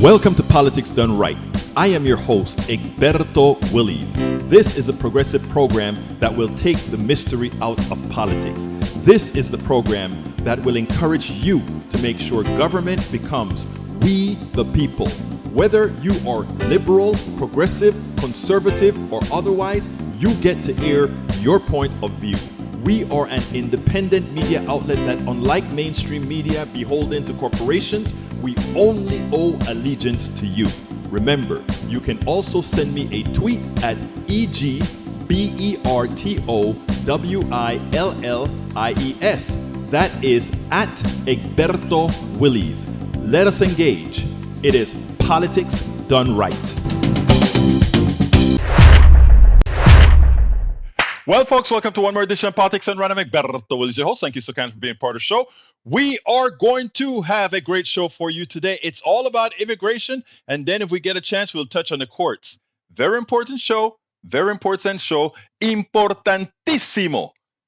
Welcome to Politics Done Right. I am your host, Egberto Willies. This is a progressive program that will take the mystery out of politics. This is the program that will encourage you to make sure government becomes we the people. Whether you are liberal, progressive, conservative, or otherwise, you get to air your point of view. We are an independent media outlet that, unlike mainstream media beholden to corporations, we only owe allegiance to you. Remember, you can also send me a tweet at EGBERTOWILLIES. That is at Egberto Willies. Let us engage. It is Politics Done Right. Well, folks, welcome to one more edition of Politics Done Right. I'm Egberto Willies, your host. Thank you so kindly for being part of the show. We are going to have a great show for you today. It's all about immigration, and then if we get a chance, we'll touch on the courts. Very important show, importantissimo,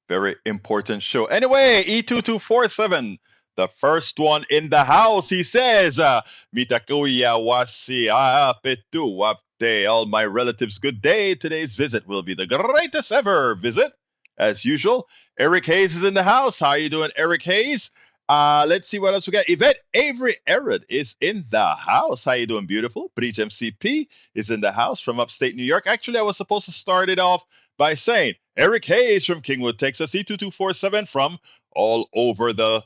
very important show. Anyway, E2247, the first one in the house, he says, Mitakuya wasi apetu wapte, all my relatives, good day. Today's visit will be the greatest ever visit, as usual. Eric Hayes is in the house. How are you doing, Eric Hayes? Let's see what else we got. Yvette Avery Allred is in the house. How you doing, beautiful? Breach MCP is in the house from upstate New York. Actually, I was supposed to start it off by saying Eric Hayes from Kingwood, Texas, E2247 from all over the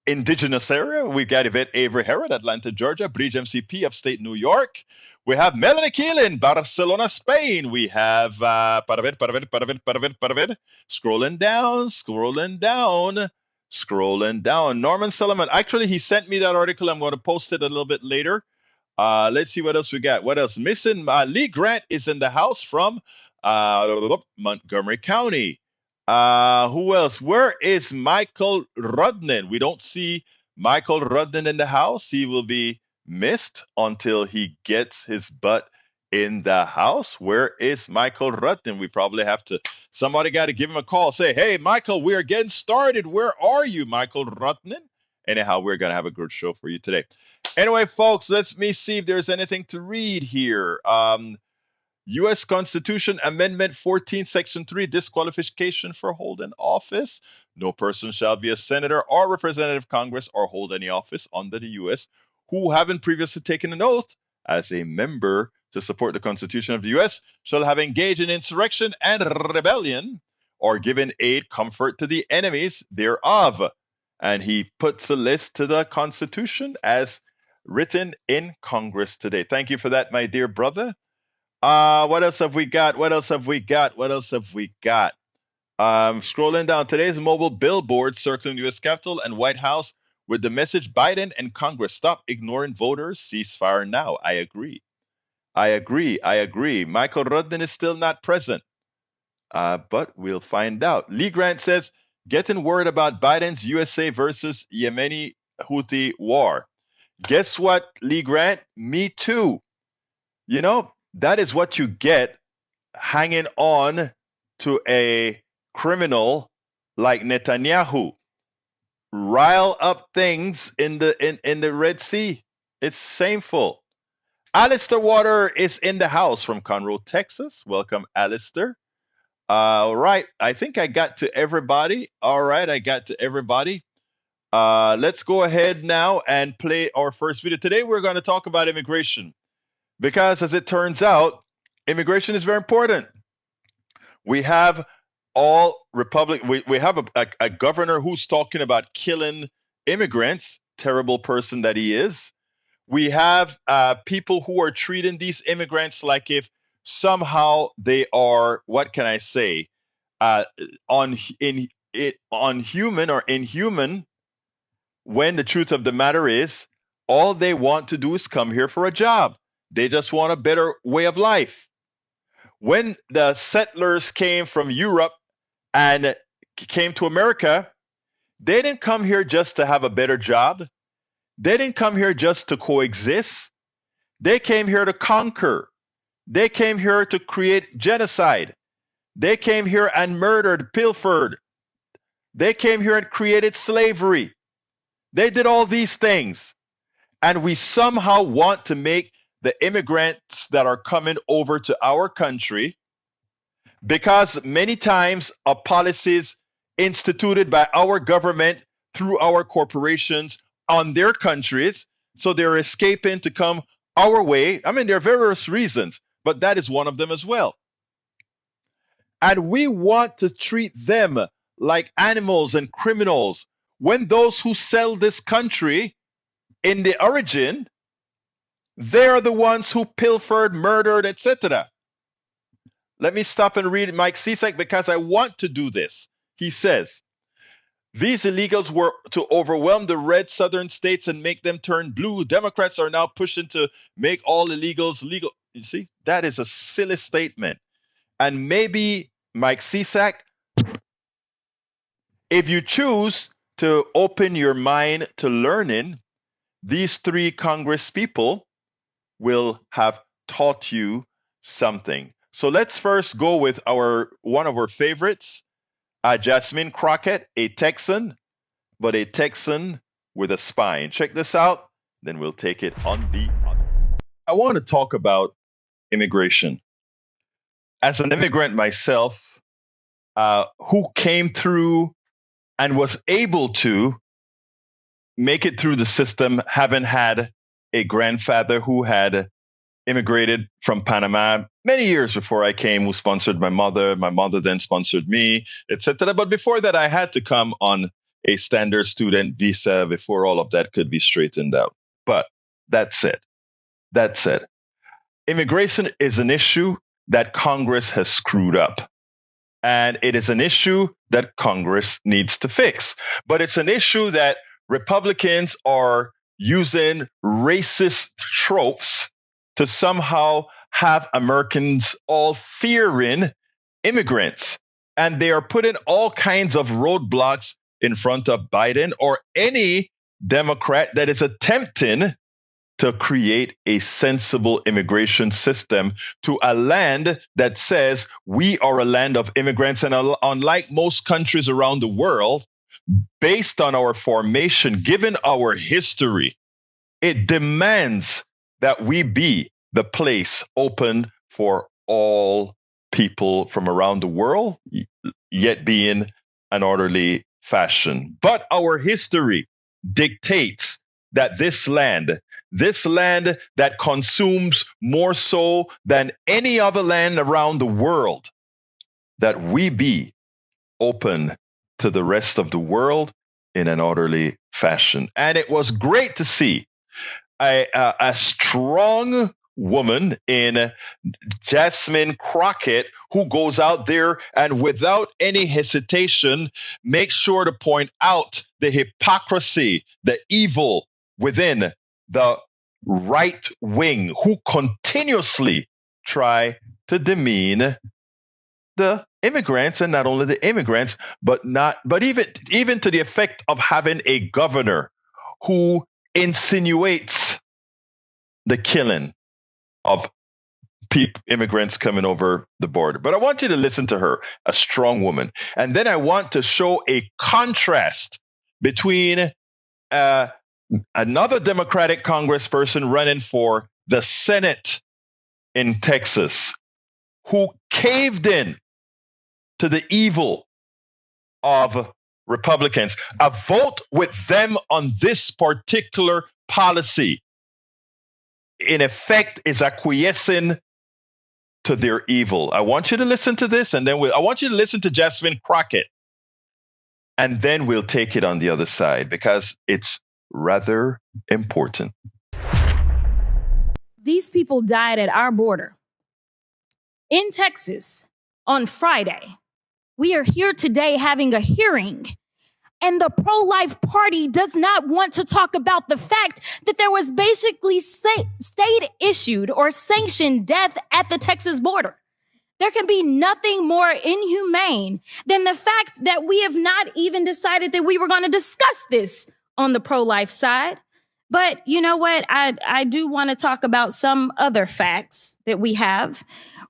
indigenous area. We've got Yvette Avery Allred, Atlanta, Georgia. Breach MCP, upstate New York. We have Melanie Keelan, Barcelona, Spain. We have scrolling down. Norman Solomon. Actually, he sent me that article. I'm going to post it a little bit later. Let's see what else we got. What else? Missing Lee Grant is in the house from Montgomery County. Who else? Where is Michael Rudnin? We don't see Michael Rudnin in the house. He will be missed until he gets his butt in the house. Where is Michael Rudnin? We probably have to, somebody got to give him a call. Say, hey, Michael, we are getting started. Where are you, Michael Rudnin? Anyhow, we're going to have a good show for you today. Anyway, folks, let me see if there's anything to read here. U.S. Constitution Amendment 14, Section 3, disqualification for holding office. No person shall be a senator or representative of Congress or hold any office under the U.S. who haven't previously taken an oath as a member to support the Constitution of the U.S. shall have engaged in insurrection and rebellion or given aid, comfort to the enemies thereof. And he puts a list to the Constitution as written in Congress today. Thank you for that, my dear brother. What else have we got? Scrolling down, today's mobile billboard circling U.S. Capitol and White House with the message, Biden and Congress, stop ignoring voters, ceasefire now. I agree. Michael Rudnin is still not present, but we'll find out. Lee Grant says, getting word about Biden's USA versus Yemeni Houthi war. Guess what, Lee Grant? Me too. You know, that is what you get hanging on to a criminal like Netanyahu. Rile up things in the Red Sea. It's shameful. Alistair Water is in the house from Conroe, Texas. Welcome, Alistair. All right. I think I got to everybody. Let's go ahead now and play our first video. Today, we're going to talk about immigration. Because as it turns out, immigration is very important. We have we have a governor who's talking about killing immigrants, terrible person that he is. We have people who are treating these immigrants like if somehow they are, what can I say, unhuman or inhuman, when the truth of the matter is, all they want to do is come here for a job. They just want a better way of life. When the settlers came from Europe and came to America, they didn't come here just to have a better job. They didn't come here just to coexist. They came here to conquer. They came here to create genocide. They came here and murdered, pilfered. They came here and created slavery. They did all these things. And we somehow want to make the immigrants that are coming over to our country, because many times of policies instituted by our government through our corporations on their countries, so they're escaping to come our way. I mean, there are various reasons, but that is one of them as well. And we want to treat them like animals and criminals, when those who sell this country in the origin, they're the ones who pilfered, murdered, etc. Let me stop and read Mike Cisak, because I want to do this. He says, these illegals were to overwhelm the red southern states and make them turn blue. Democrats are now pushing to make all illegals legal. You see, that is a silly statement. And maybe, Mike Cisak, if you choose to open your mind to learning, these three Congress people will have taught you something. So let's first go with one of our favorites, Jasmine Crockett, a Texan, but a Texan with a spine. Check this out, then we'll take it on the other. I want to talk about immigration. As an immigrant myself, who came through and was able to make it through the system, having had a grandfather who had immigrated from Panama many years before I came, who sponsored my mother. My mother then sponsored me, etc. But before that, I had to come on a standard student visa before all of that could be straightened out. But that said, immigration is an issue that Congress has screwed up. And it is an issue that Congress needs to fix. But it's an issue that Republicans are using racist tropes to somehow have Americans all fearing immigrants. And they are putting all kinds of roadblocks in front of Biden or any Democrat that is attempting to create a sensible immigration system to a land that says we are a land of immigrants. And unlike most countries around the world, based on our formation, given our history, it demands that we be the place open for all people from around the world, yet be in an orderly fashion. But our history dictates that this land that consumes more so than any other land around the world, that we be open to the rest of the world in an orderly fashion. And it was great to see a strong woman in Jasmine Crockett, who goes out there and without any hesitation makes sure to point out the hypocrisy, the evil within the right wing, who continuously try to demean the immigrants, and not only the immigrants, but even to the effect of having a governor who insinuates the killing of immigrants coming over the border. But I want you to listen to her, a strong woman. And then I want to show a contrast between another Democratic congressperson running for the Senate in Texas, who caved in to the evil of Republicans. A vote with them on this particular policy, in effect, is acquiescing to their evil. I want you to listen to this, and then I want you to listen to Jasmine Crockett, and then we'll take it on the other side, because it's rather important. These people died at our border in Texas on Friday. We are here today having a hearing, and the pro-life party does not want to talk about the fact that there was basically state-issued or sanctioned death at the Texas border. There can be nothing more inhumane than the fact that we have not even decided that we were going to discuss this on the pro-life side. But you know what? I do want to talk about some other facts that we have.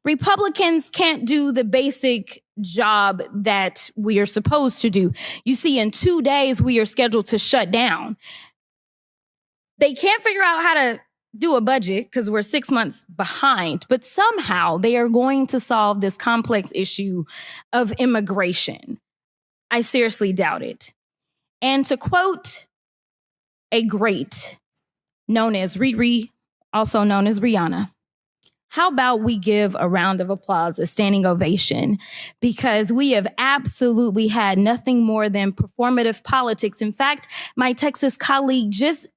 Republicans can't do the basic job that we are supposed to do. You see, in 2 days, we are scheduled to shut down. They can't figure out how to do a budget because we're 6 months behind, but somehow they are going to solve this complex issue of immigration. I seriously doubt it. And to quote a great known as Riri, also known as Rihanna, how about we give a round of applause, a standing ovation, because we have absolutely had nothing more than performative politics. In fact, my Texas colleague just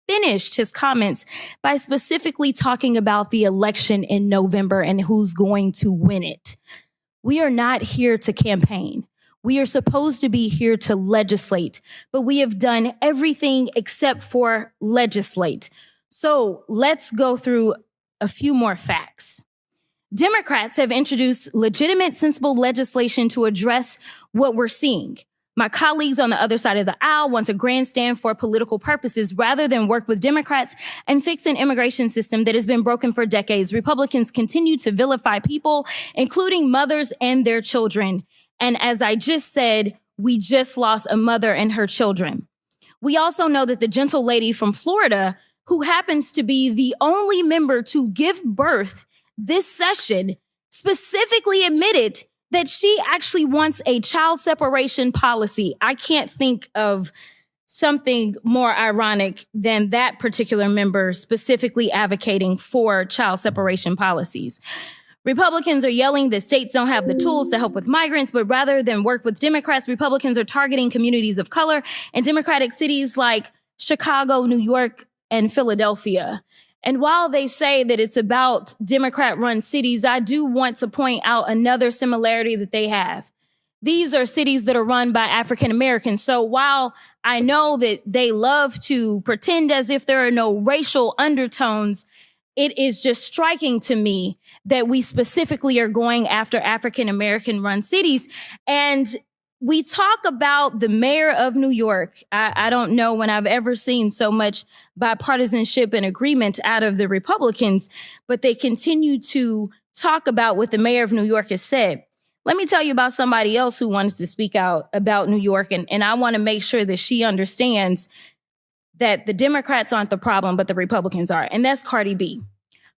finished his comments by specifically talking about the election in November and who's going to win it. We are not here to campaign. We are supposed to be here to legislate, but we have done everything except for legislate. So let's go through a few more facts. Democrats have introduced legitimate, sensible legislation to address what we're seeing. My colleagues on the other side of the aisle want to grandstand for political purposes rather than work with Democrats and fix an immigration system that has been broken for decades. Republicans continue to vilify people, including mothers and their children. And as I just said, we just lost a mother and her children. We also know that the gentle lady from Florida, who happens to be the only member to give birth this session, specifically admitted that she actually wants a child separation policy. I can't think of something more ironic than that particular member specifically advocating for child separation policies. Republicans are yelling that states don't have the tools to help with migrants, but rather than work with Democrats, Republicans are targeting communities of color in Democratic cities like Chicago, New York, and Philadelphia. And while they say that it's about Democrat-run cities, I do want to point out another similarity that they have. These are cities that are run by African Americans. So while I know that they love to pretend as if there are no racial undertones, it is just striking to me that we specifically are going after African American run cities. And we talk about the mayor of New York. I don't know when I've ever seen so much bipartisanship and agreement out of the Republicans, but they continue to talk about what the mayor of New York has said. Let me tell you about somebody else who wants to speak out about New York, and I want to make sure that she understands that the Democrats aren't the problem, but the Republicans are, and that's Cardi B.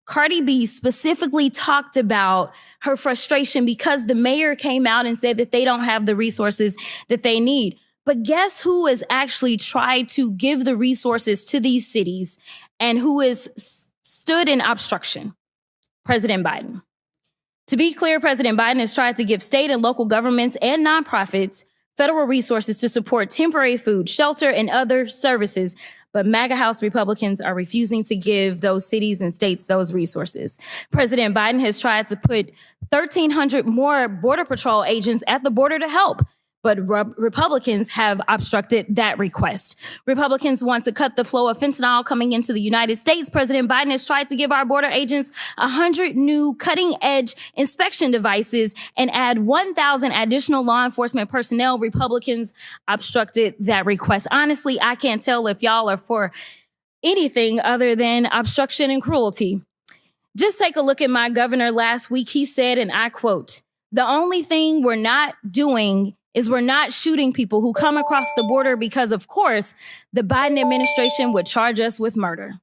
Cardi B specifically talked about her frustration because the mayor came out and said that they don't have the resources that they need. But guess who has actually tried to give the resources to these cities and who has stood in obstruction? President Biden. To be clear, President Biden has tried to give state and local governments and nonprofits federal resources to support temporary food, shelter, and other services. But MAGA House Republicans are refusing to give those cities and states those resources. President Biden has tried to put 1,300 more Border Patrol agents at the border to help, but Republicans have obstructed that request. Republicans want to cut the flow of fentanyl coming into the United States. President Biden has tried to give our border agents 100 new cutting-edge inspection devices and add 1,000 additional law enforcement personnel. Republicans obstructed that request. Honestly, I can't tell if y'all are for anything other than obstruction and cruelty. Just take a look at my governor last week. He said, and I quote, "The only thing we're not doing is we're not shooting people who come across the border because, of course, the Biden administration would charge us with murder."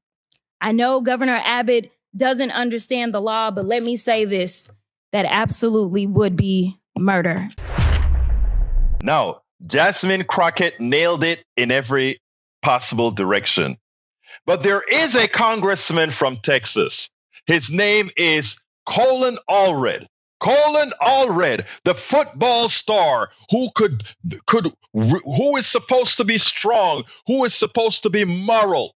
I know Governor Abbott doesn't understand the law, but let me say this, that absolutely would be murder. Now, Jasmine Crockett nailed it in every possible direction. But there is a congressman from Texas. His name is Colin Allred. Colin Allred, the football star who who is supposed to be strong, who is supposed to be moral.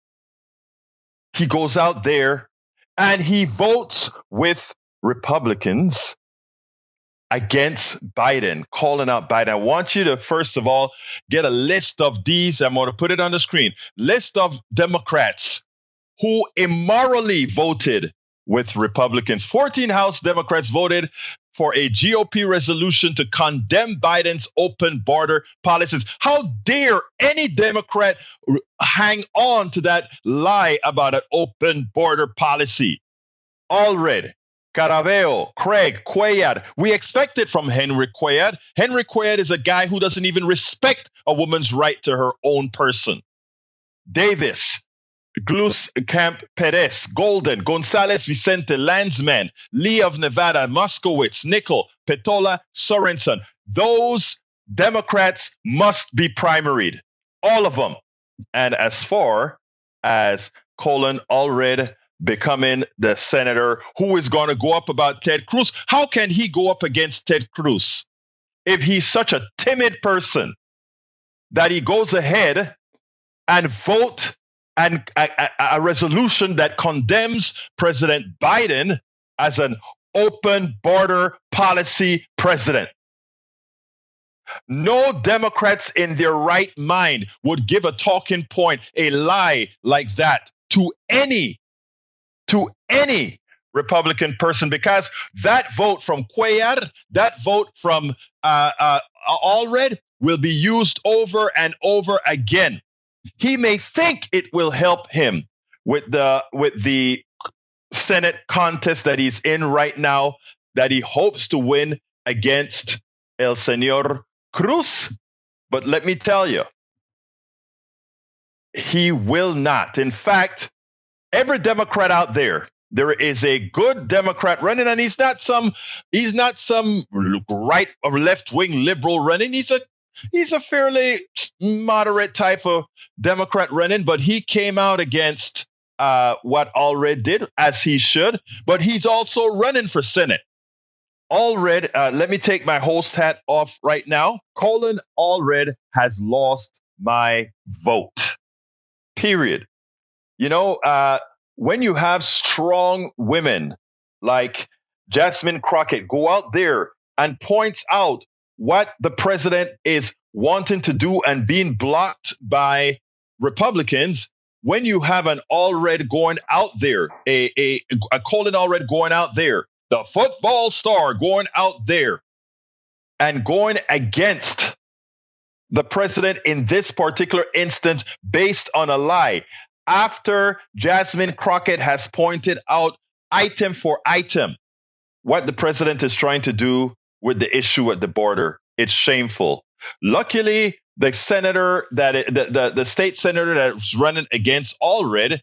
He goes out there and he votes with Republicans against Biden, calling out Biden. I want you to, first of all, get a list of these. I'm going to put it on the screen. List of Democrats who immorally voted with Republicans. 14 House Democrats voted for a GOP resolution to condemn Biden's open border policies. How dare any Democrat hang on to that lie about an open border policy? Allred, Caraveo, Craig, Cuellar. We expect it from Henry Cuellar. Henry Cuellar is a guy who doesn't even respect a woman's right to her own person. Davis, Glus Camp Perez, Golden, Gonzalez Vicente, Landsman, Lee of Nevada, Moskowitz, Nickel, Petola, Sorensen. Those Democrats must be primaried. All of them. And as far as Colin Allred becoming the senator who is going to go up about Ted Cruz, how can he go up against Ted Cruz if he's such a timid person that he goes ahead and vote and a resolution that condemns President Biden as an open border policy president? No Democrats in their right mind would give a talking point, a lie like that to any Republican person, because that vote from Cuellar, that vote from Allred will be used over and over again. He may think it will help him with the Senate contest that he's in right now, that he hopes to win against El Señor Cruz. But let me tell you, he will not. In fact, every Democrat out there is a good Democrat running, and he's not some right or left wing liberal running. He's a fairly moderate type of Democrat running, but he came out against what Allred did, as he should. But he's also running for Senate. Allred, let me take my host hat off right now. Colin Allred has lost my vote. Period. You know, when you have strong women like Jasmine Crockett go out there and points out what the president is wanting to do and being blocked by Republicans, when you have an Allred going out there, a Colin Allred going out there, the football star going out there and going against the president in this particular instance based on a lie, after Jasmine Crockett has pointed out item for item what the president is trying to do with the issue at the border. It's shameful. Luckily, the senator the state senator that was running against Allred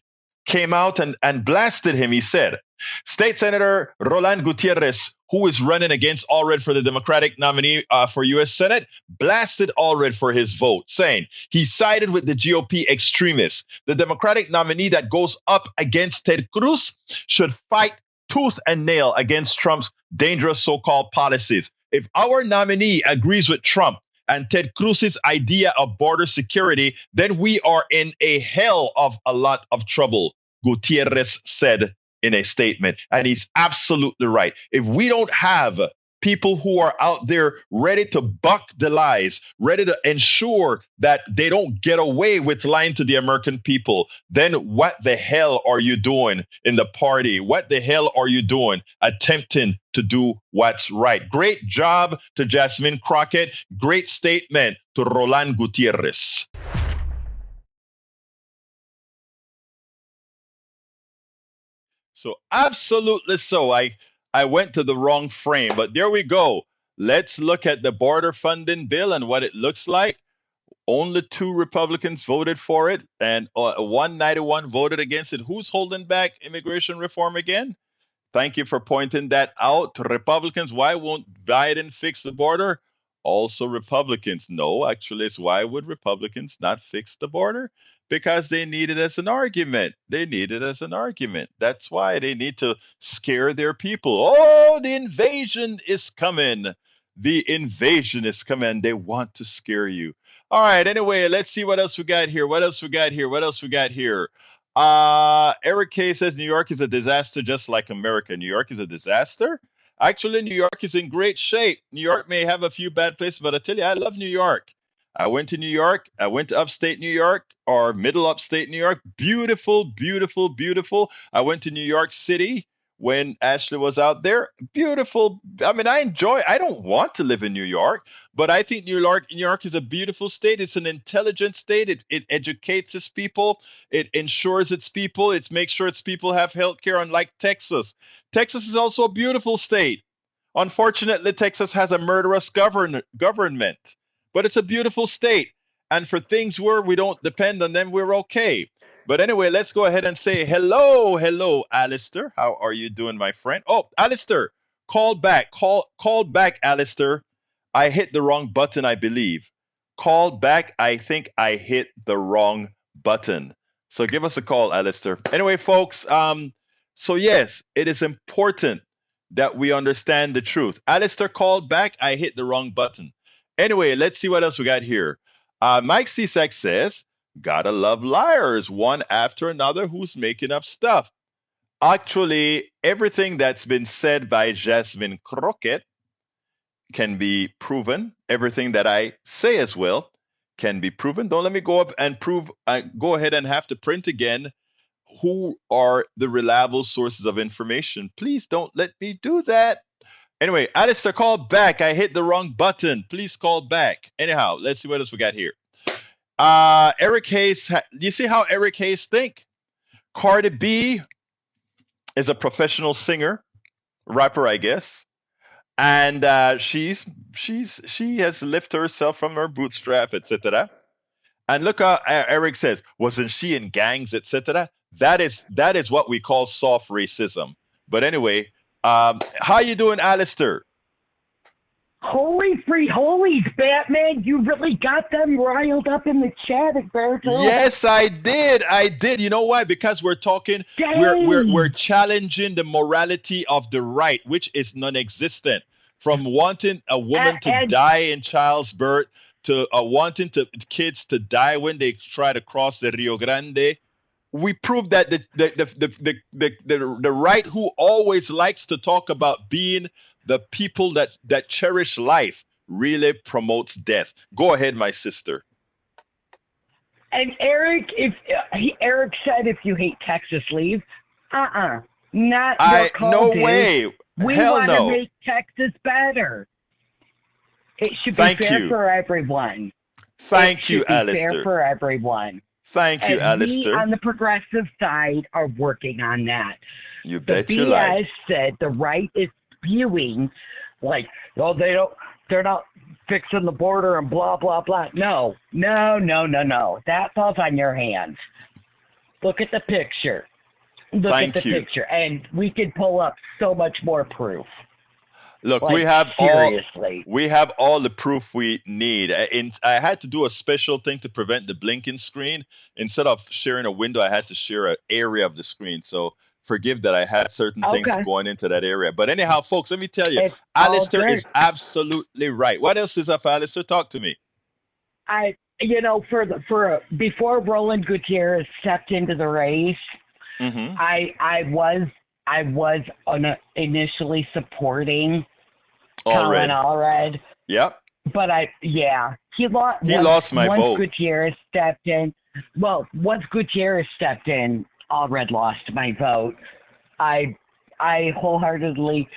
came out and blasted him. He said, State Senator Roland Gutierrez, who is running against Allred for the Democratic nominee for U.S. Senate, blasted Allred for his vote, saying he sided with the GOP extremists. The Democratic nominee that goes up against Ted Cruz should fight tooth and nail against Trump's dangerous so-called policies. If our nominee agrees with Trump and Ted Cruz's idea of border security, then we are in a hell of a lot of trouble, Gutierrez said in a statement. And he's absolutely right. If we don't have people who are out there ready to buck the lies, ready to ensure that they don't get away with lying to the American people, then what the hell are you doing in the party? What the hell are you doing attempting to do what's right? Great job to Jasmine Crockett. Great statement to Roland Gutierrez. So absolutely so. I went to the wrong frame, but there we go. Let's look at the border funding bill and what it looks like. Only 2 Republicans voted for it, and 191 voted against it. Who's holding back immigration reform again? Thank you for pointing that out to Republicans. Why won't Biden fix the border? Also Republicans. No, actually, it's why would Republicans not fix the border? Because they need it as an argument. They need it as an argument. That's why they need to scare their people. Oh, the invasion is coming. The invasion is coming. They want to scare you. All right. Anyway, let's see what else we got here. What else we got here? Eric K says New York is a disaster just like America. New York is a disaster? Actually, New York is in great shape. New York may have a few bad places, but I tell you, I love New York. I went to New York. I went to upstate New York or middle upstate New York. Beautiful, beautiful, beautiful. I went to New York City when Ashley was out there. Beautiful. I mean, I don't want to live in New York, but I think New York is a beautiful state. It's an intelligent state. It educates its people. It ensures its people. It makes sure its people have health care, unlike Texas. Texas is also a beautiful state. Unfortunately, Texas has a murderous government. But it's a beautiful state. And for things where we don't depend on them, we're okay. But anyway, let's go ahead and say hello, Alistair. How are you doing, my friend? Oh, Alistair, call back, Alistair. I hit the wrong button, I believe. Call back. I think I hit the wrong button. So give us a call, Alistair. Anyway, folks. So yes, it is important that we understand the truth. Alistair called back. I hit the wrong button. Anyway, let's see what else we got here. Mike C-Sex says, gotta love liars, one after another who's making up stuff. Actually, everything that's been said by Jasmine Crockett can be proven. Everything that I say as well can be proven. Don't let me go up and prove. Go ahead and have to print again. Who are the reliable sources of information? Please don't let me do that. Anyway, Alistair called back. I hit the wrong button. Please call back. Anyhow, let's see what else we got here. Eric Hayes. You see how Eric Hayes think? Cardi B is a professional singer, rapper, I guess, and she has lifted herself from her bootstrap, etc. And look how Eric says, wasn't she in gangs, etc. That is what we call soft racism. But anyway, how you doing, Alistair? Holy free holies, Batman! You really got them riled up in the chat, Alberto. Yes, I did. You know why? Because we're talking, we're challenging the morality of the right, which is non-existent. From wanting a woman to die in child's birth to wanting kids to die when they try to cross the Rio Grande. We prove that the right, who always likes to talk about being the people that cherish life, really promotes death. Go ahead, my sister. And Eric, Eric said, if you hate Texas, leave. Not your call, no dude. way. We Hell want no. to make Texas better. It should be Thank fair you. for everyone. Thank you, It should be Alistair. fair for everyone. Thank you, And we Alistair. on the progressive side are working on that. You The bet your BS life. said the right is spewing like, oh, they're not fixing the border and blah, blah, blah. No. That falls on your hands. Look at the picture. Thank Look at the you. picture. And we could pull up so much more proof. Look, Like, we have seriously. all the proof we need. I had to do a special thing to prevent the blinking screen. Instead of sharing a window, I had to share an area of the screen. So forgive that I had certain things Okay. going into that area. But anyhow, folks, let me tell you, It's all Alistair good. is absolutely right. What else is up, Alistair? Talk to me. Before Roland Gutierrez stepped into the race, Mm-hmm. I was initially supporting Colin Allred. Allred, Yep. but he lost. He lost my once vote. Gutierrez stepped in. Well, once Gutierrez stepped in, Allred lost my vote. I wholeheartedly.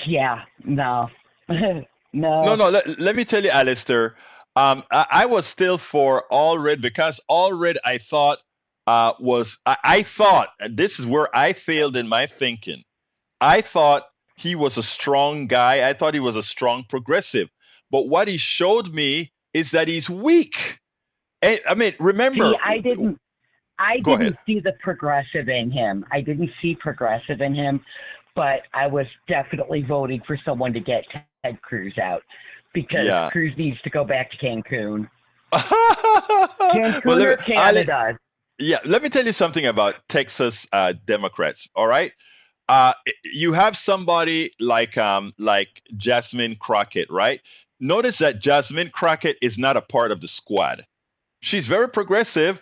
Yeah. No. No. No. Let me tell you, Alistair. I was still for Allred because Allred, I thought, I thought, and this is where I failed in my thinking. I thought he was a strong guy. I thought he was a strong progressive. But what he showed me is that he's weak. And, I mean, remember. See, I didn't Go ahead. see the progressive in him. I didn't see progressive in him, but I was definitely voting for someone to get Ted Cruz out because Cruz needs to go back to Cancun. Cancun or Canada. Let me tell you something about Texas Democrats. All right, you have somebody like Jasmine Crockett, right? Notice that Jasmine Crockett is not a part of the squad. She's very progressive,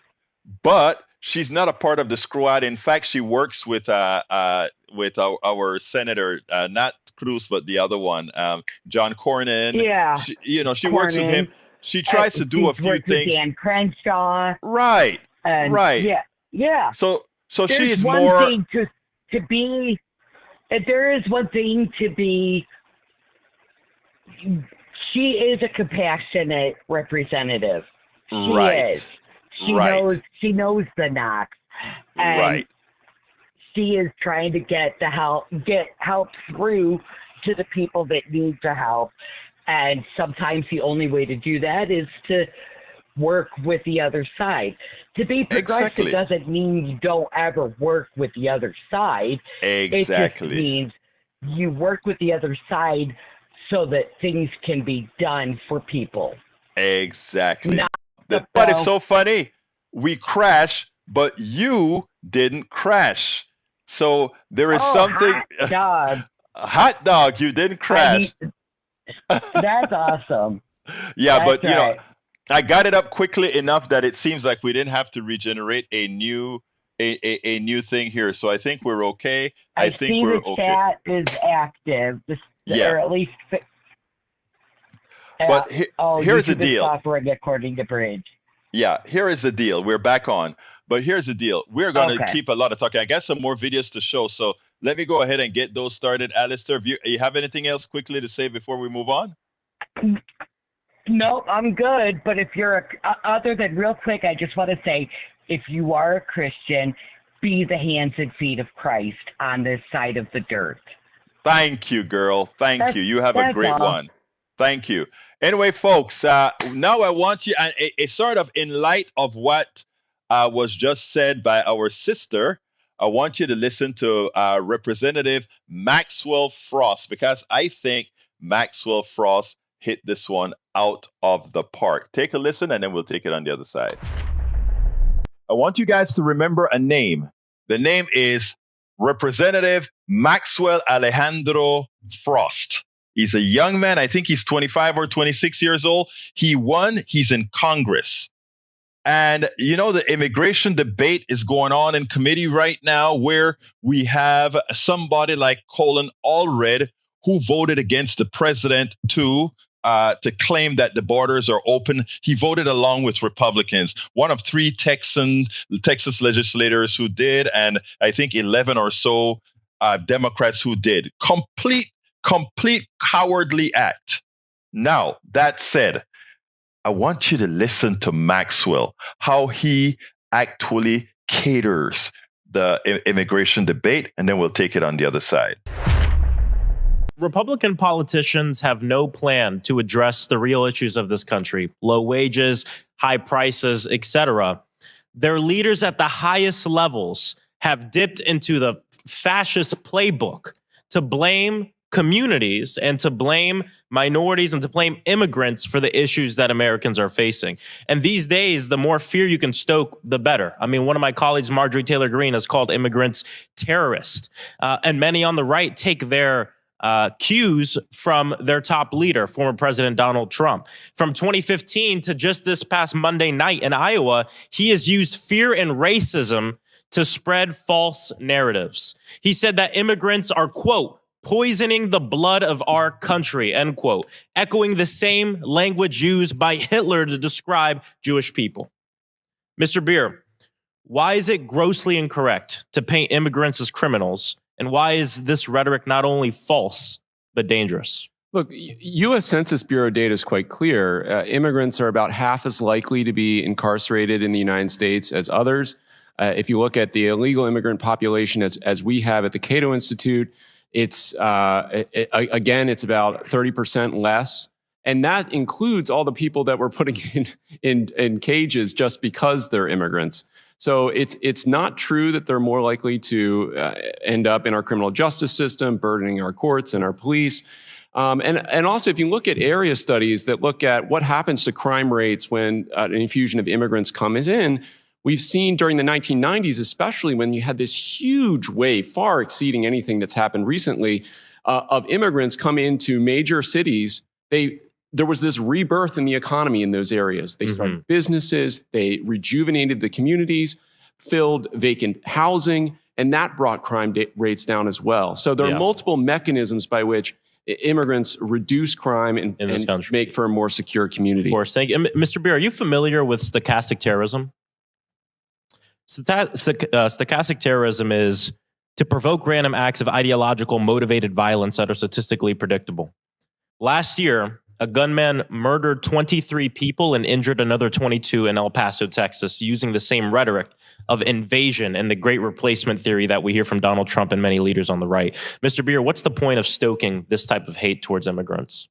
but she's not a part of the squad. In fact, she works with our senator, not Cruz, but the other one, John Cornyn. Yeah, she works with him. She tries to do a few things. Dan Crenshaw. Right. And right. Yeah. So she is one more. Thing to be. There is one thing to be. She is a compassionate representative. She is. She knows the knocks. And right. She is trying to get help through to the people that need the help. And sometimes the only way to do that is to work with the other side. To be progressive doesn't mean you don't ever work with the other side. It just means you work with the other side so that things can be done for people. Exactly. But it's so funny. We crash, but you didn't crash. So there is something. Hot dog. Hot dog, you didn't crash. That's awesome. Yeah, but you know, I got it up quickly enough that it seems like we didn't have to regenerate a new thing here. So I think we're okay. I think we're okay. Chat is active. Or at least. But here's the deal. Suffering according to Bridge. Yeah, here is the deal. We're back on. But here's the deal. We're going to keep a lot of talking. I got some more videos to show. So let me go ahead and get those started. Alistair, you have anything else quickly to say before we move on? No, I'm good. But if you're other than real quick, I just want to say, if you are a Christian, be the hands and feet of Christ on this side of the dirt. Thank you, girl. Thank you. You have a great one. Thank you. Anyway, folks, now I want you, and sort of in light of what was just said by our sister, I want you to listen to Representative Maxwell Frost, because I think Maxwell Frost hit this one out of the park. Take a listen, and then we'll take it on the other side. I want you guys to remember a name. The name is Representative Maxwell Alejandro Frost. He's a young man. I think he's 25 or 26 years old. He won. He's in Congress. And, you know, the immigration debate is going on in committee right now, where we have somebody like Colin Allred, who voted against the president to claim that the borders are open. He voted along with Republicans, one of 3 Texas legislators who did, and I think 11 or so Democrats who did. Complete cowardly act. Now, that said, I want you to listen to Maxwell, how he actually caters the immigration debate, and then we'll take it on the other side. Republican politicians have no plan to address the real issues of this country: low wages, high prices, etc. Their leaders at the highest levels have dipped into the fascist playbook to blame communities and to blame minorities and to blame immigrants for the issues that Americans are facing. And these days, the more fear you can stoke, the better. I mean, one of my colleagues, Marjorie Taylor Greene, has called immigrants terrorists. And many on the right take their cues from their top leader, former President Donald Trump. From 2015 to just this past Monday night in Iowa, he has used fear and racism to spread false narratives. He said that immigrants are, quote, poisoning the blood of our country, end quote, echoing the same language used by Hitler to describe Jewish people. Mr. Beer, why is it grossly incorrect to paint immigrants as criminals? And why is this rhetoric not only false, but dangerous? Look, U.S. Census Bureau data is quite clear. Immigrants are about half as likely to be incarcerated in the United States as others. If you look at the illegal immigrant population as we have at the Cato Institute, it's again, it's about 30% less. And that includes all the people that we're putting in cages just because they're immigrants. So it's not true that they're more likely to end up in our criminal justice system, burdening our courts and our police. And also, if you look at area studies that look at what happens to crime rates when an infusion of immigrants comes in, we've seen during the 1990s, especially when you had this huge wave, far exceeding anything that's happened recently, of immigrants come into major cities. There was this rebirth in the economy in those areas. They started businesses, they rejuvenated the communities, filled vacant housing, and that brought crime rates down as well. So there are multiple mechanisms by which immigrants reduce crime and make for a more secure community. Of course. Thank you. Mr. Beer, are you familiar with stochastic terrorism? Stochastic terrorism is to provoke random acts of ideological motivated violence that are statistically predictable. Last year, a gunman murdered 23 people and injured another 22 in El Paso, Texas, using the same rhetoric of invasion and the great replacement theory that we hear from Donald Trump and many leaders on the right. Mr. Beer, what's the point of stoking this type of hate towards immigrants?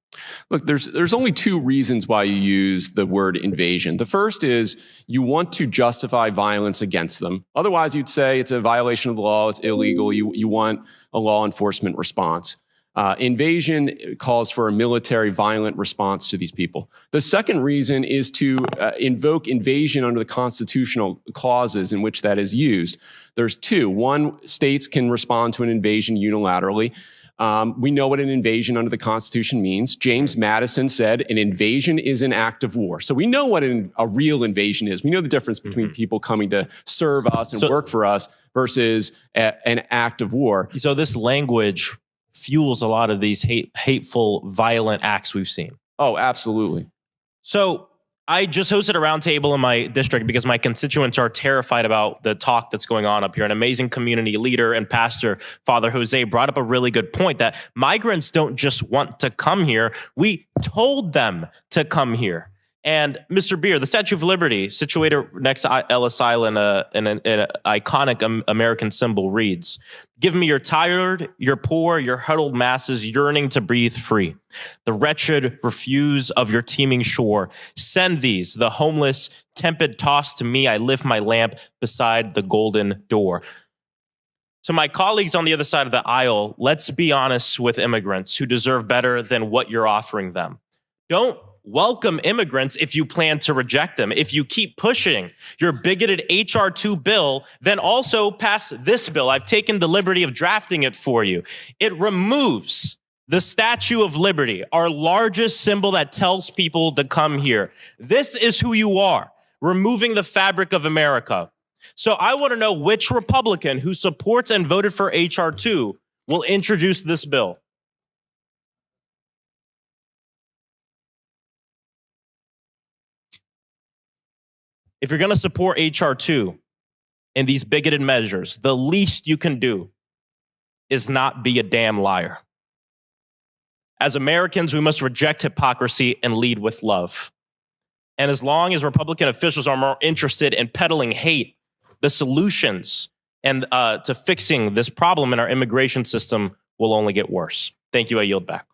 Look, there's only two reasons why you use the word invasion. The first is you want to justify violence against them. Otherwise, you'd say it's a violation of the law, it's illegal, you want a law enforcement response. Invasion calls for a military violent response to these people. The second reason is to invoke invasion under the constitutional clauses in which that is used. There's two. One, states can respond to an invasion unilaterally. We know what an invasion under the Constitution means. James Madison said an invasion is an act of war. So we know what a real invasion is. We know the difference between people coming to serve us and work for us versus an act of war. So this language fuels a lot of these hateful, violent acts we've seen. Oh, absolutely. So I just hosted a roundtable in my district because my constituents are terrified about the talk that's going on up here. An amazing community leader and pastor, Father Jose, brought up a really good point that migrants don't just want to come here. We told them to come here. And Mr. Beer, the Statue of Liberty, situated next to Ellis Island, an iconic American symbol, reads, "Give me your tired, your poor, your huddled masses yearning to breathe free. The wretched refuse of your teeming shore. Send these, the homeless, tepid tossed to me. I lift my lamp beside the golden door." To my colleagues on the other side of the aisle, let's be honest with immigrants who deserve better than what you're offering them. Don't welcome immigrants if you plan to reject them. If you keep pushing your bigoted HR 2 bill, then also pass this bill. I've taken the liberty of drafting it for you. It removes the Statue of Liberty, our largest symbol that tells people to come here. This is who you are, removing the fabric of America. So I want to know which Republican who supports and voted for HR 2 will introduce this bill. If you're going to support HR 2 and these bigoted measures, the least you can do is not be a damn liar. As Americans, we must reject hypocrisy and lead with love. And as long as Republican officials are more interested in peddling hate, the solutions and to fixing this problem in our immigration system will only get worse. Thank you. I yield back.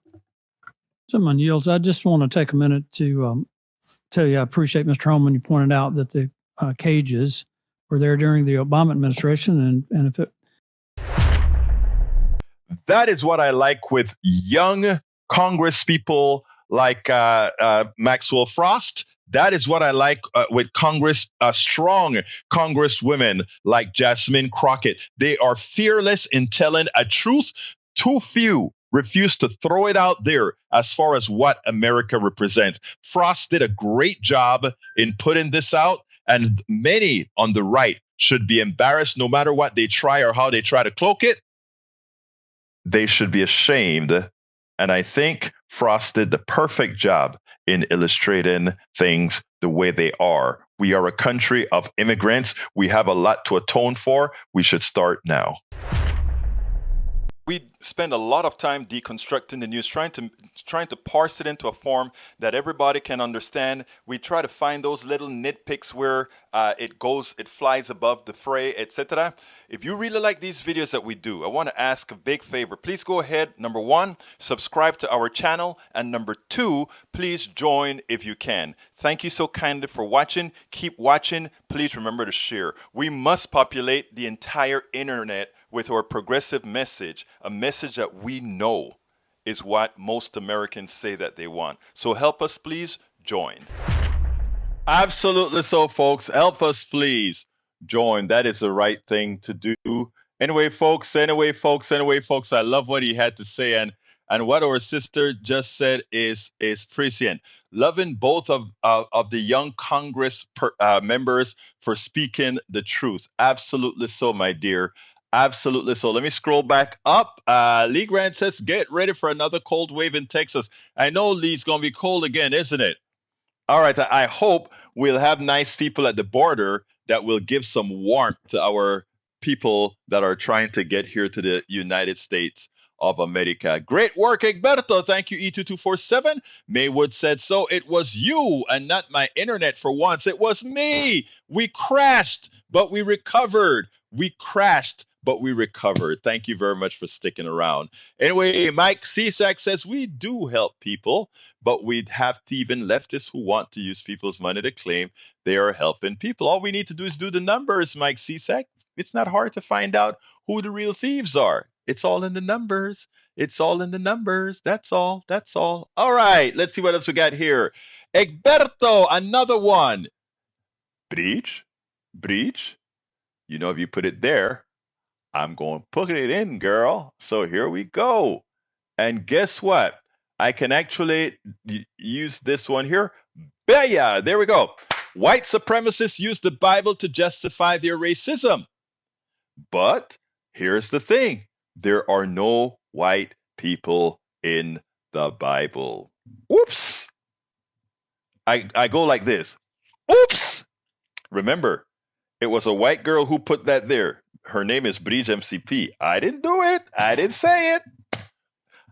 Someone yields. I just want to take a minute to tell you I appreciate, Mr. Holman, you pointed out that the cages were there during the Obama administration, and if it... That is what I like with young Congress people like Maxwell Frost. That is what I like with strong Congresswomen like Jasmine Crockett. They are fearless in telling a truth. Too few refuse to throw it out there as far as what America represents. Frost did a great job in putting this out, and many on the right should be embarrassed no matter what they try or how they try to cloak it. They should be ashamed. And I think Frost did the perfect job in illustrating things the way they are. We are a country of immigrants. We have a lot to atone for. We should start now. We spend a lot of time deconstructing the news, trying to parse it into a form that everybody can understand. We try to find those little nitpicks where it flies above the fray, etc. If you really like these videos that we do, I want to ask a big favor. Please go ahead. Number one, subscribe to our channel. And number two, please join if you can. Thank you so kindly for watching. Keep watching. Please remember to share. We must populate the entire internet with our progressive message, a message that we know is what most Americans say that they want. So help us, please join. Absolutely so, folks. Help us, please join. That is the right thing to do. Anyway, folks, I love what he had to say. And what our sister just said is prescient. Loving both of the young Congress members for speaking the truth. Absolutely so, my dear. Absolutely so. Let me scroll back up. Lee Grant says, get ready for another cold wave in Texas. I know Lee's going to be cold again, isn't it? All right. I hope we'll have nice people at the border that will give some warmth to our people that are trying to get here to the United States. of America. Great work, Egberto. Thank you, E2247. Maywood said so. It was you and not my internet for once. It was me. We crashed, but we recovered. We crashed, but we recovered. Thank you very much for sticking around. Anyway, Mike Cisak says we do help people, but we'd have thieving leftists who want to use people's money to claim they are helping people. All we need to do is do the numbers, Mike Cisak. It's not hard to find out who the real thieves are. It's all in the numbers. It's all in the numbers. That's all. That's all. All right. Let's see what else we got here. Egberto, another one. Breach. Breach. You know, if you put it there, I'm going to put it in, girl. So here we go. And guess what? I can actually use this one here. Baya. There we go. White supremacists use the Bible to justify their racism. But here's the thing. There are no white people in the Bible. Oops. I go like this. Oops. Remember, it was a white girl who put that there. Her name is Bridge MCP. I didn't do it. I didn't say it.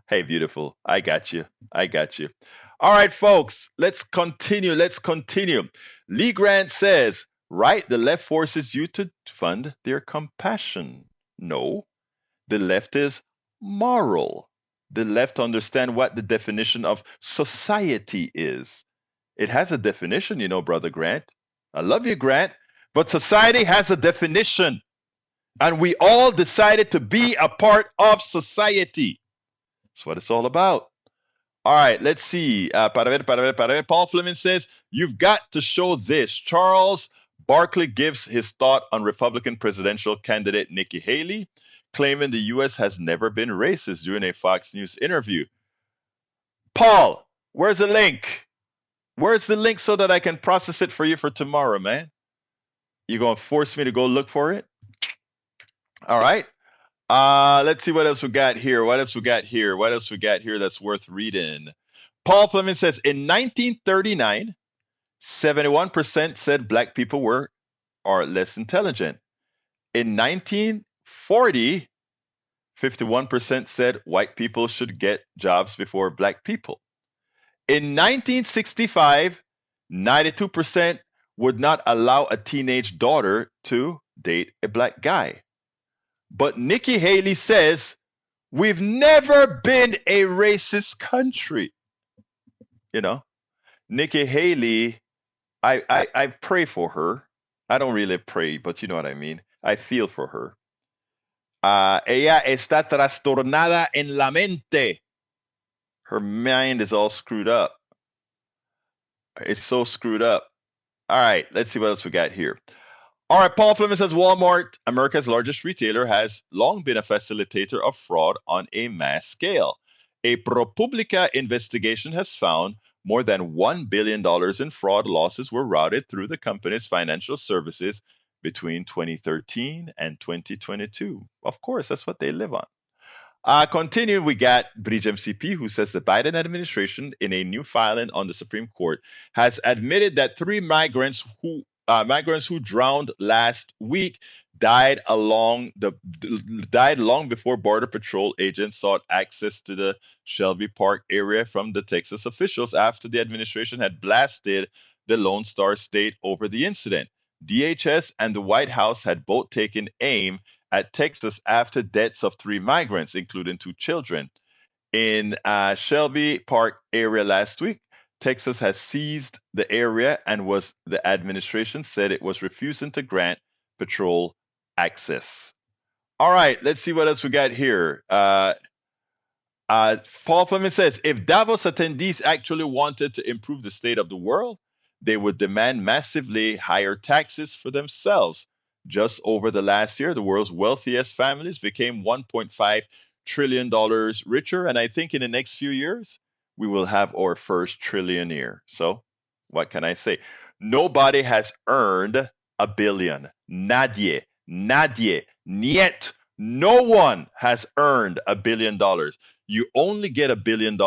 Hey, beautiful. I got you. I got you. All right, folks. Let's continue. Let's continue. Lee Grant says, right, the left forces you to fund their compassion. No, the left is moral. The left understand what the definition of society is. It has a definition, you know, Brother Grant. I love you, Grant. But society has a definition. And we all decided to be a part of society. That's what it's all about. All right, let's see. Paul Fleming says, you've got to show this. Charles Barkley gives his thought on Republican presidential candidate Nikki Haley, claiming the U.S. has never been racist during a Fox News interview. Paul, where's the link? Where's the link so that I can process it for you for tomorrow, man? You going to force me to go look for it? All right. Let's see what else we got here. What else we got here? What else we got here that's worth reading? Paul Fleming says, in 1939, 71% said black people are less intelligent. In 1940, 51% said white people should get jobs before black people. In 1965, 92% would not allow a teenage daughter to date a black guy. But Nikki Haley says, we've never been a racist country. You know, Nikki Haley, I pray for her. I don't really pray, but you know what I mean. I feel for her. Ella está trastornada en la mente. Her mind is all screwed up. It's so screwed up. All right, let's see what else we got here. All right, Paul Fleming says Walmart, America's largest retailer, has long been a facilitator of fraud on a mass scale. A ProPublica investigation has found more than $1 billion in fraud losses were routed through the company's financial services between 2013 and 2022. Of course, that's what they live on. Continuing, we got Bridge MCP, who says the Biden administration, in a new filing on the Supreme Court, has admitted that 3 migrants who drowned last week died long before Border Patrol agents sought access to the Shelby Park area from the Texas officials after the administration had blasted the Lone Star State over the incident. DHS and the White House had both taken aim at Texas after deaths of 3 migrants, including 2 children. In Shelby Park area last week, Texas has seized the area and the administration said it was refusing to grant patrol access. All right, let's see what else we got here. Paul Fleming says, if Davos attendees actually wanted to improve the state of the world, they would demand massively higher taxes for themselves. Just over the last year, the world's wealthiest families became $1.5 trillion richer, and I think in the next few years, we will have our first trillionaire. So, what can I say? Nobody has earned $1 billion. Nadie, niet. No one has earned $1 billion. You only get $1 billion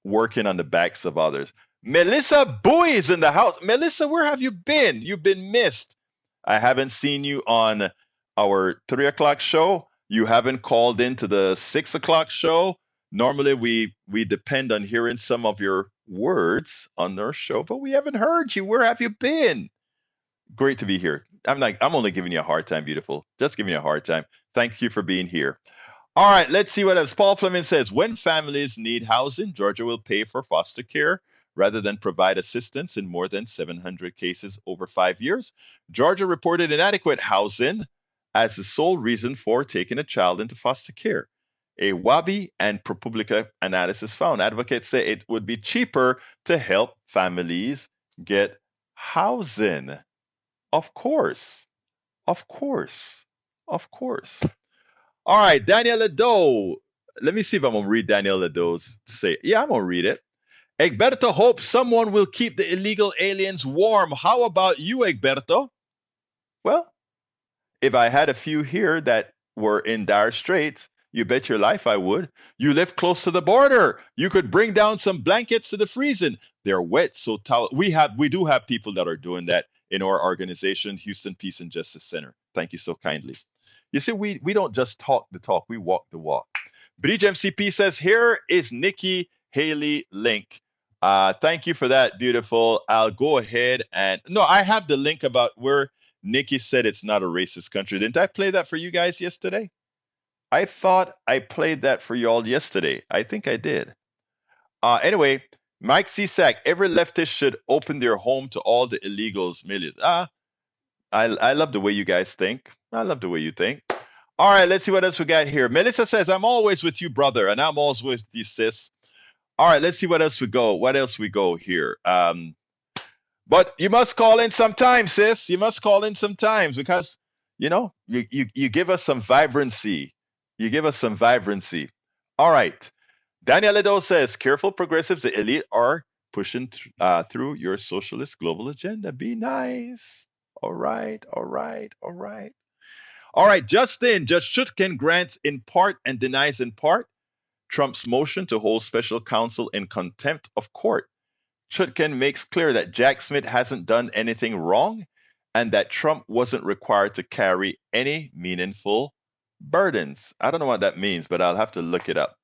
working on the backs of others. Melissa Bowie is in the house. Melissa, where have you been? You've been missed. I haven't seen you on our 3 o'clock show. You haven't called into the 6 o'clock show. Normally, we depend on hearing some of your words on our show, but we haven't heard you. Where have you been? Great to be here. I'm only giving you a hard time, beautiful. Just giving you a hard time. Thank you for being here. All right, let's see what else. Paul Fleming says, when families need housing, Georgia will pay for foster care rather than provide assistance in more than 700 cases over 5 years. Georgia reported inadequate housing as the sole reason for taking a child into foster care. A WABI and ProPublica analysis found advocates say it would be cheaper to help families get housing. Of course. Of course. Of course. All right, Daniel Ledo. Let me see if I'm going to read Daniel Ledo's say. Yeah, I'm going to read it. Egberto hopes someone will keep the illegal aliens warm. How about you, Egberto? Well, if I had a few here that were in dire straits, you bet your life I would. You live close to the border. You could bring down some blankets to the freezing. They're wet, so we do have people that are doing that in our organization, Houston Peace and Justice Center. Thank you so kindly. You see, we don't just talk the talk, we walk the walk. Bridge MCP says, here is Nikki Haley link. Thank you for that, beautiful. I'll go ahead and, no, I have the link about where Nikki said it's not a racist country. Didn't I play that for you guys yesterday? I thought I played that for y'all yesterday. I think I did. Anyway, Mike Cisak, every leftist should open their home to all the illegals, millions. I love the way you guys think. I love the way you think. All right, let's see what else we got here. Melissa says, I'm always with you, brother, and I'm always with you, sis. All right, let's see what else we go. What else we go here? But you must call in sometimes, sis. You must call in sometimes because, you know, you give us some vibrancy. You give us some vibrancy. All right. Daniel Ledo says, careful progressives, the elite are pushing through your socialist global agenda. Be nice. All right, all right, all right. All right, Justin, Judge Chutkan grants in part and denies in part Trump's motion to hold special counsel in contempt of court. Chutkan makes clear that Jack Smith hasn't done anything wrong and that Trump wasn't required to carry any meaningful burdens. I don't know what that means, but I'll have to look it up.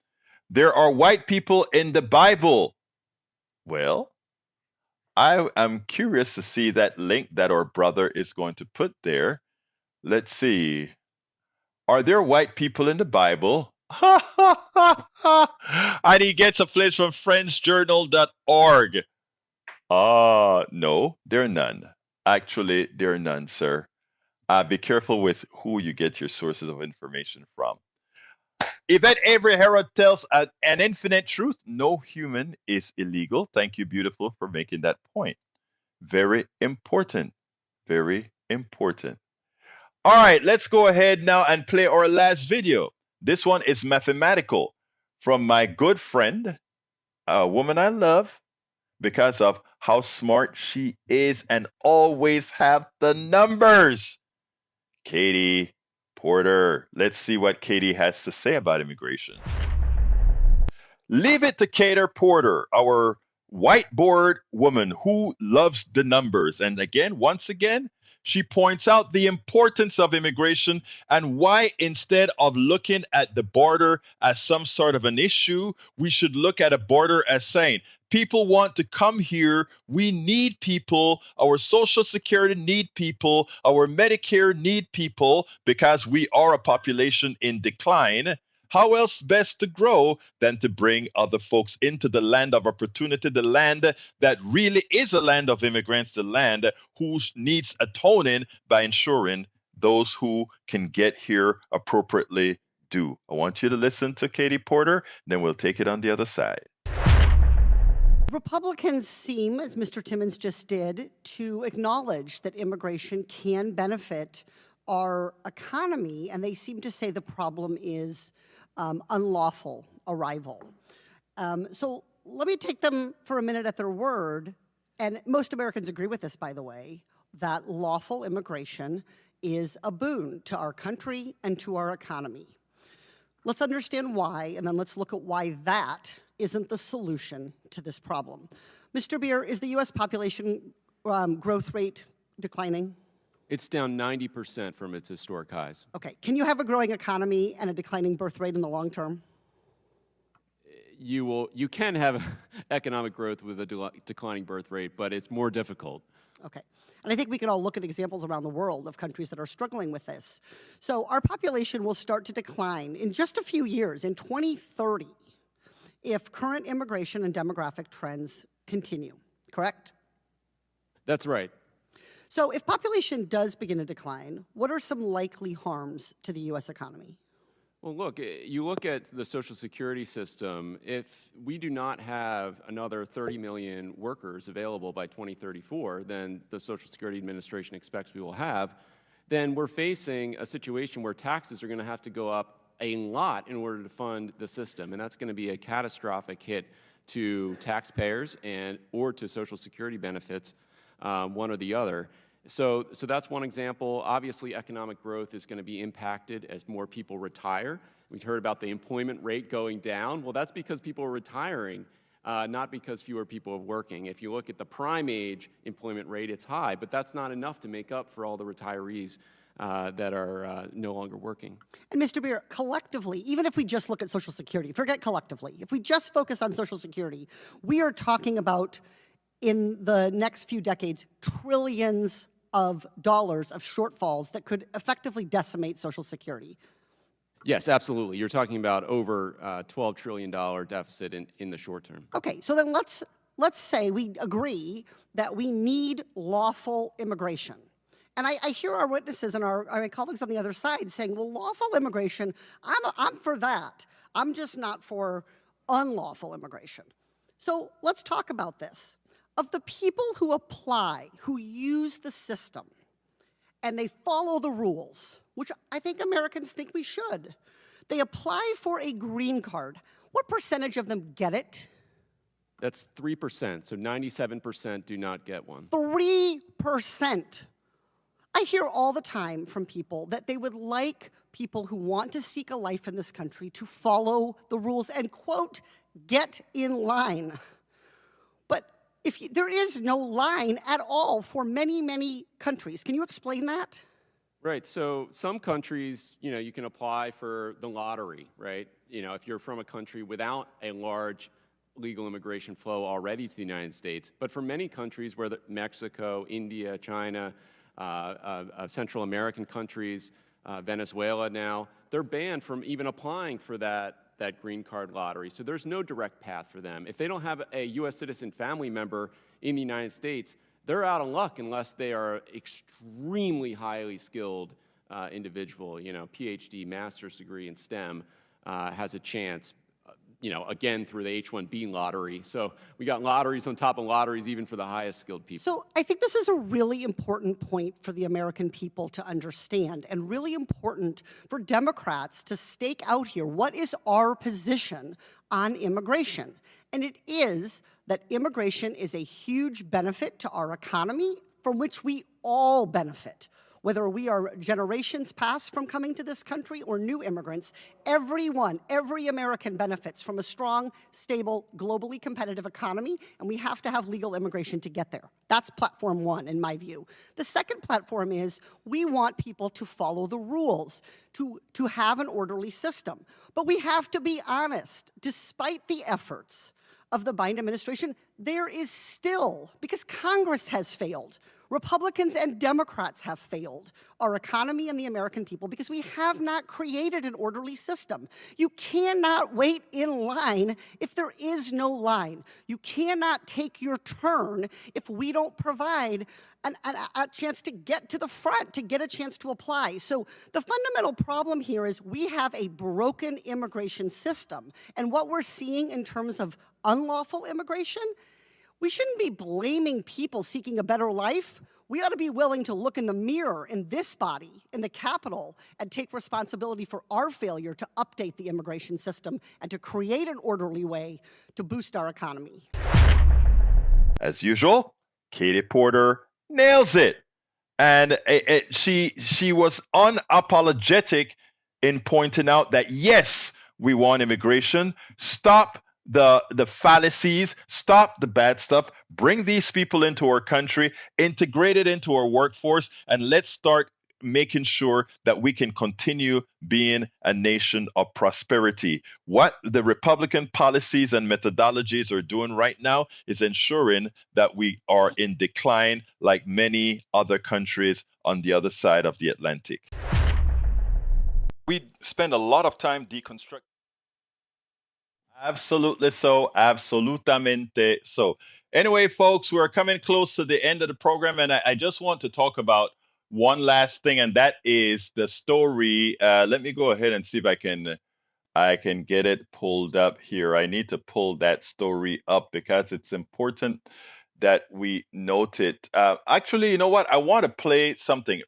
There are white people in the Bible. Well, I am curious to see that link that our brother is going to put there. Let's see. Are there white people in the Bible? And he gets a place from friendsjournal.org. No, there are none. Actually, there are none, sir. Be careful with who you get your sources of information from. Yvette Avery Herod tells an infinite truth. No human is illegal. Thank you, beautiful, for making that point. Very important. Very important. All right, let's go ahead now and play our last video. This one is mathematical from my good friend, a woman I love because of how smart she is and always have the numbers. Katie Porter. Let's see what Katie has to say about immigration. Leave it to Katie Porter, our whiteboard woman who loves the numbers. And again, once again, she points out the importance of immigration and why instead of looking at the border as some sort of an issue, we should look at a border as saying, people want to come here. We need people. Our Social Security need people. Our Medicare need people because we are a population in decline. How else best to grow than to bring other folks into the land of opportunity, the land that really is a land of immigrants, the land who needs atoning by ensuring those who can get here appropriately do. I want you to listen to Katie Porter, then we'll take it on the other side. Republicans seem, as Mr. Timmons just did, to acknowledge that immigration can benefit our economy, and they seem to say the problem is unlawful arrival. So let me take them for a minute at their word, and most Americans agree with this, by the way, that lawful immigration is a boon to our country and to our economy. Let's understand why, and then let's look at why that isn't the solution to this problem. Mr. Beer, is the U.S. population growth rate declining? It's down 90% from its historic highs. Okay. Can you have a growing economy and a declining birth rate in the long term? You can have economic growth with a declining birth rate, but it's more difficult. Okay. And I think we can all look at examples around the world of countries that are struggling with this. So our population will start to decline in just a few years, in 2030, if current immigration and demographic trends continue, correct? That's right. So if population does begin to decline, what are some likely harms to the U.S. economy? Well, look, you look at the Social Security system, if we do not have another 30 million workers available by 2034, then the Social Security Administration expects we will have, then we're facing a situation where taxes are going to have to go up a lot in order to fund the system, and that's going to be a catastrophic hit to taxpayers or to Social Security benefits, one or the other. So that's one example. Obviously, economic growth is going to be impacted as more people retire. We've heard about the employment rate going down. Well, that's because people are retiring, not because fewer people are working. If you look at the prime age employment rate, it's high, but that's not enough to make up for all the retirees that are no longer working. And Mr. Beer, collectively, even if we just look at Social Security, forget collectively, if we just focus on Social Security, we are talking about, in the next few decades, trillions of dollars of shortfalls that could effectively decimate Social Security. Yes, absolutely. You're talking about over $12 trillion deficit in the short term. Okay, so then let's say we agree that we need lawful immigration. And I hear our witnesses and our colleagues on the other side saying, well, lawful immigration, I'm for that. I'm just not for unlawful immigration. So let's talk about this. Of the people who apply, who use the system, and they follow the rules, which I think Americans think we should, they apply for a green card. What percentage of them get it? That's 3%, so 97% do not get one. 3%. I hear all the time from people that they would like people who want to seek a life in this country to follow the rules and, quote, get in line. But there is no line at all for many, many countries. Can you explain that? Right, so some countries, you can apply for the lottery, right? If you're from a country without a large legal immigration flow already to the United States. But for many countries, Mexico, India, China, Central American countries, Venezuela now, they're banned from even applying for that green card lottery. So there's no direct path for them. If they don't have a U.S. citizen family member in the United States, they're out of luck unless they are extremely highly skilled individual, PhD, master's degree in STEM, has a chance, again, through the H-1B lottery. So we got lotteries on top of lotteries even for the highest skilled people. So I think this is a really important point for the American people to understand, and really important for Democrats to stake out here. What is our position on immigration? And it is that immigration is a huge benefit to our economy, from which we all benefit. Whether we are generations past from coming to this country or new immigrants, every American benefits from a strong, stable, globally competitive economy, and we have to have legal immigration to get there. That's platform one, in my view. The second platform is we want people to follow the rules, to have an orderly system. But we have to be honest, despite the efforts of the Biden administration, there is still, because Congress has failed, Republicans and Democrats have failed our economy and the American people because we have not created an orderly system. You cannot wait in line if there is no line. You cannot take your turn if we don't provide a chance to get to the front, to get a chance to apply. So the fundamental problem here is we have a broken immigration system. And what we're seeing in terms of unlawful immigration, we shouldn't be blaming people seeking a better life. We ought to be willing to look in the mirror in this body, in the Capitol, and take responsibility for our failure to update the immigration system and to create an orderly way to boost our economy. As usual, Katie Porter nails it. And she was unapologetic in pointing out that, yes, we want immigration. Stop the fallacies, stop the bad stuff, bring these people into our country, integrate it into our workforce, and let's start making sure that we can continue being a nation of prosperity. What the Republican policies and methodologies are doing right now is ensuring that we are in decline like many other countries on the other side of the Atlantic. We spend a lot of time deconstructing. Absolutely so. Absolutamente so. Anyway, folks, we're coming close to the end of the program, and I just want to talk about one last thing, and that is the story. Let me go ahead and see if I can get it pulled up here. I need to pull that story up because it's important that we note it. Actually, you know what? I want to play something.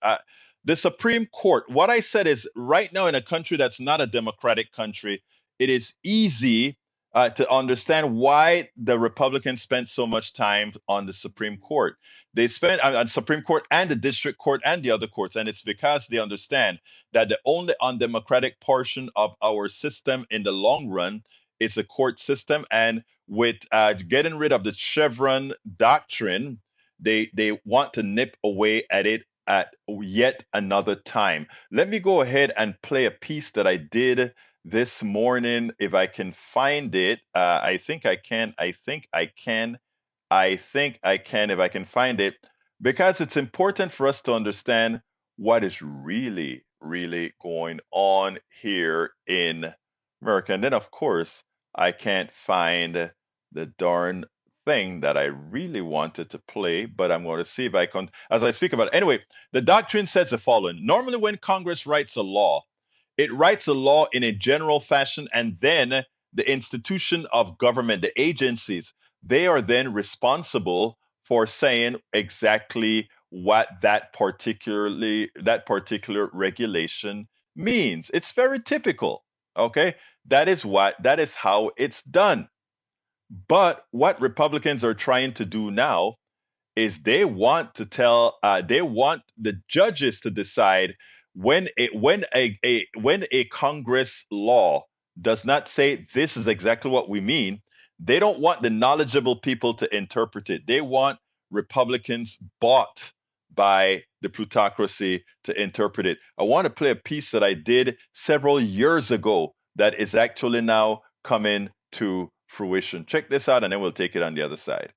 The Supreme Court, what I said is right now in a country that's not a democratic country, it is easy to understand why the Republicans spent so much time on the Supreme Court. They spent on the Supreme Court and the District Court and the other courts, and it's because they understand that the only undemocratic portion of our system in the long run is the court system. And with getting rid of the Chevron doctrine, they want to nip away at it at yet another time. Let me go ahead and play a piece that I did this morning. If I can find it, I think I can. If I can find it, because it's important for us to understand what is really, really going on here in America. And then, of course, I can't find the darn thing that I really wanted to play, but I'm going to see if I can, as I speak about it. Anyway, the doctrine says the following. Normally, when Congress writes a law, it writes a law in a general fashion, and then the institution of government, the agencies, they are then responsible for saying exactly what that particular regulation means. It's very typical. Okay, that is how it's done. But what Republicans are trying to do now is they want the judges to decide when a Congress law does not say this is exactly what we mean. They don't want the knowledgeable people to interpret it. They want Republicans bought by the plutocracy to interpret it. I want to play a piece that I did several years ago that is actually now coming to fruition. Check this out, and then we'll take it on the other side.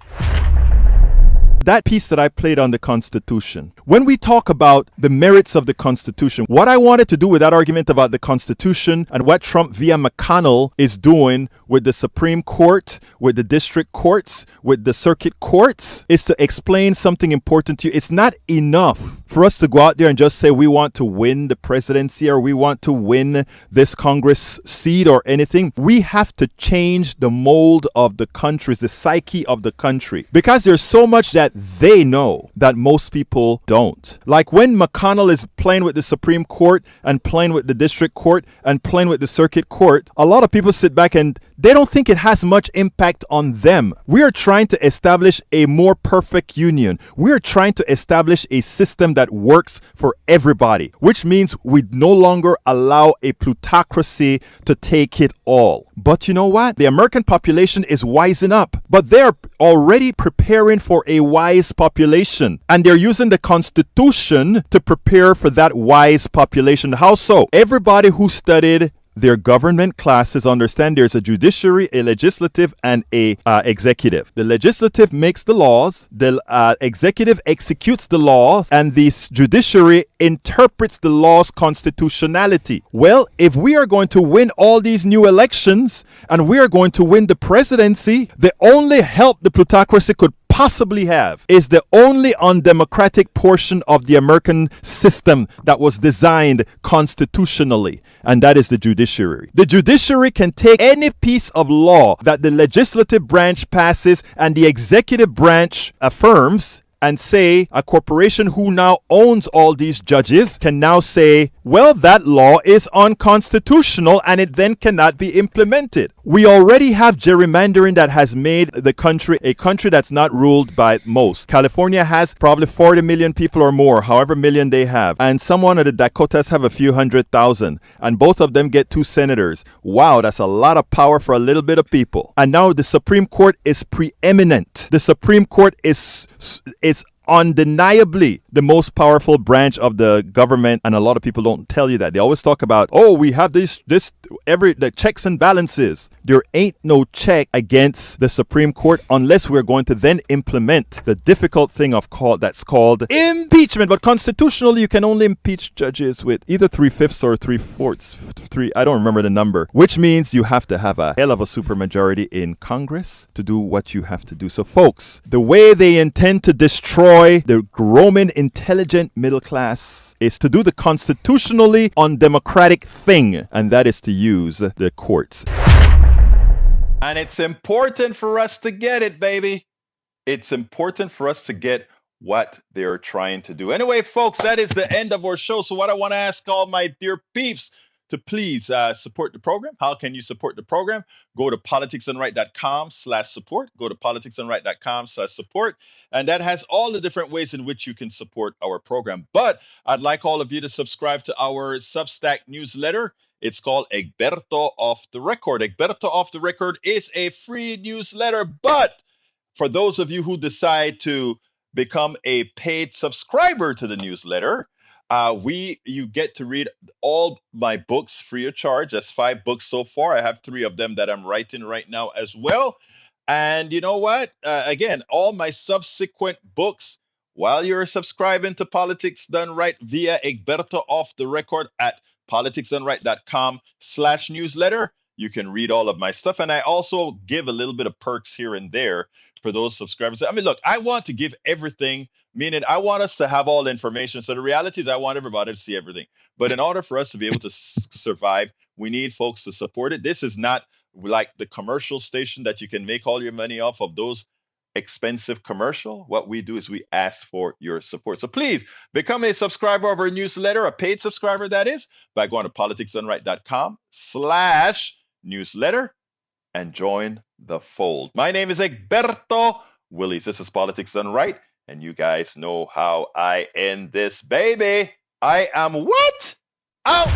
That piece that I played on the Constitution. When we talk about the merits of the Constitution, what I wanted to do with that argument about the Constitution and what Trump via McConnell is doing with the Supreme Court, with the district courts, with the circuit courts, is to explain something important to you. It's not enough for us to go out there and just say we want to win the presidency or we want to win this Congress seat or anything. We have to change the mold of the country, the psyche of the country, because there's so much that they know that most people don't. Like when McConnell is playing with the Supreme Court and playing with the district court and playing with the circuit court, a lot of people sit back and they don't think it has much impact on them. We are trying to establish a more perfect union. We are trying to establish a system that works for everybody, which means we no longer allow a plutocracy to take it all. But you know what? The American population is wising up, but they're already preparing for a wise population, and they're using the Constitution to prepare for that wise population. How so? Everybody who studied their government classes understand there's a judiciary, a legislative, and a executive. The legislative makes the laws, the executive executes the laws, and the judiciary interprets the law's constitutionality. Well, if we are going to win all these new elections and we are going to win the presidency, the only help the plutocracy could possibly have is the only undemocratic portion of the American system that was designed constitutionally, and that is the judiciary. The judiciary can take any piece of law that the legislative branch passes and the executive branch affirms and say a corporation who now owns all these judges can now say, well, that law is unconstitutional and it then cannot be implemented. We already have gerrymandering that has made the country a country that's not ruled by most. California has probably 40 million people or more, however million they have. And some of the Dakotas have a few 100,000. And both of them get 2 senators. Wow, that's a lot of power for a little bit of people. And now the Supreme Court is preeminent. The Supreme Court is undeniably the most powerful branch of the government, and a lot of people don't tell you that. They always talk about, oh, we have the checks and balances. There ain't no check against the Supreme Court unless we're going to then implement the difficult thing that's called impeachment. But constitutionally, you can only impeach judges with either 3/5 or 3/4. I don't remember the number, which means you have to have a hell of a supermajority in Congress to do what you have to do. So, folks, the way they intend to destroy the Roman intelligent middle class is to do the constitutionally undemocratic thing, and that is to use the courts. And it's important for us to get it, baby. It's important for us to get what they're trying to do. Anyway, folks, that is the end of our show. So what I want to ask all my dear peeps to please support the program. How can you support the program? Go to politicsdoneright.com/support. Go to politicsdoneright.com/support. And that has all the different ways in which you can support our program. But I'd like all of you to subscribe to our Substack newsletter. It's called Egberto Off the Record. Egberto Off the Record is a free newsletter, but for those of you who decide to become a paid subscriber to the newsletter, you get to read all my books free of charge. That's 5 books so far. I have 3 of them that I'm writing right now as well. And you know what? Again, all my subsequent books, while you're subscribing to Politics Done Right via Egberto Off the Record at politicsdoneright.com/newsletter, you can read all of my stuff. And I also give a little bit of perks here and there for those subscribers. I mean, look, I want to give everything, meaning I want us to have all the information. So the reality is I want everybody to see everything. But in order for us to be able to survive, we need folks to support it. This is not like the commercial station that you can make all your money off of those expensive commercial. What we do is we ask for your support. So please become a subscriber of our newsletter, a paid subscriber that is, by going to politicsdoneright.com/newsletter and join the fold. My name is Egberto Willies. This is Politics Done Right, and you guys know how I end this, baby. I am what? Out!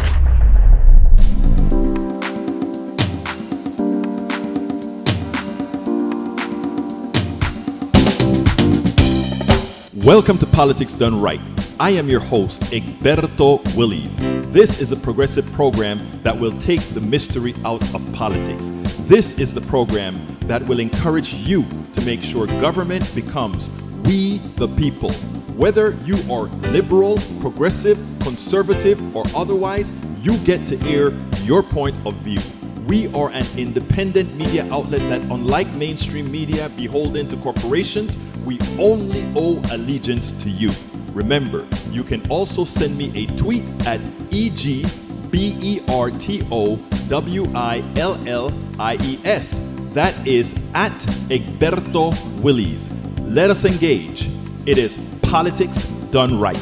Welcome to Politics Done Right. I am your host, Egberto Willies. This is a progressive program that will take the mystery out of politics. This is the program that will encourage you to make sure government becomes we the people. Whether you are liberal, progressive, conservative, or otherwise, you get to air your point of view. We are an independent media outlet that, unlike mainstream media beholden to corporations, we only owe allegiance to you. Remember, you can also send me a tweet at EGBERTOWILLIES. That is at Egberto Willies. Let us engage. It is Politics Done Right.